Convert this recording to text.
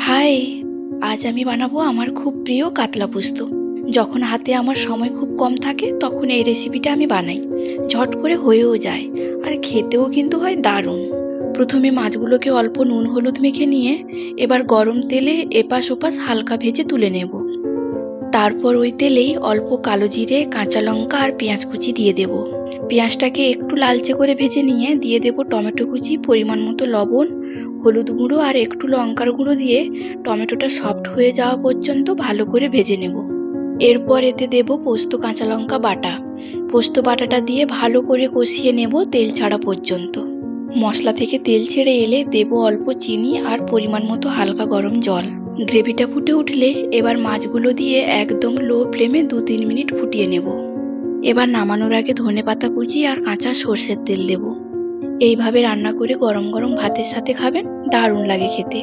High, আজ আমি বানাবো আমার খুব প্রিয় কাতলা পোস্ত। যখন হাতে আমার সময় খুব কম থাকে তখন এই রেসিপিটা আমি বানাই। ঝট করে হয়েও যায়, আর খেতেও কিন্তু হয় দারুণ। প্রথমে মাছগুলোকে অল্প নুন হলুদ মেখে নিয়ে এবার গরম তেলে এপাশ ওপাশ হালকা ভেজে তুলে নেব। তারপর ওই তেলেই অল্প কালো জিরে, কাঁচা লঙ্কা আর পেঁয়াজ কুচি দিয়ে দেব। পেঁয়াজটাকে একটু লালচে করে ভেজে নিয়ে দিয়ে দেব টমেটো কুচি, পরিমাণ মতো লবণ, হলুদ গুঁড়ো আর একটু লঙ্কার গুঁড়ো দিয়ে টমেটোটা সফট হয়ে যাওয়া পর্যন্ত ভালো করে ভেজে নেব। এরপর এতে দেব পোস্ত কাঁচা লঙ্কা বাটা। পোস্ত বাটাটা দিয়ে ভালো করে কষিয়ে নেব তেল ছাড়া পর্যন্ত। মশলা থেকে তেল ছেড়ে এলে দেব অল্প চিনি আর পরিমাণ মতো হালকা গরম জল। গ্রেভিটা ফুটে উঠলে এবার মাছগুলো দিয়ে একদম লো ফ্লেমে 2-3 মিনিট ফুটিয়ে নেব। এবার নামানোর আগে ধনেপাতা কুচি আর কাঁচা সর্ষের তেল দেব। এইভাবে রান্না করে গরম গরম ভাতের সাথে খাবেন, দারুণ লাগে খেতে।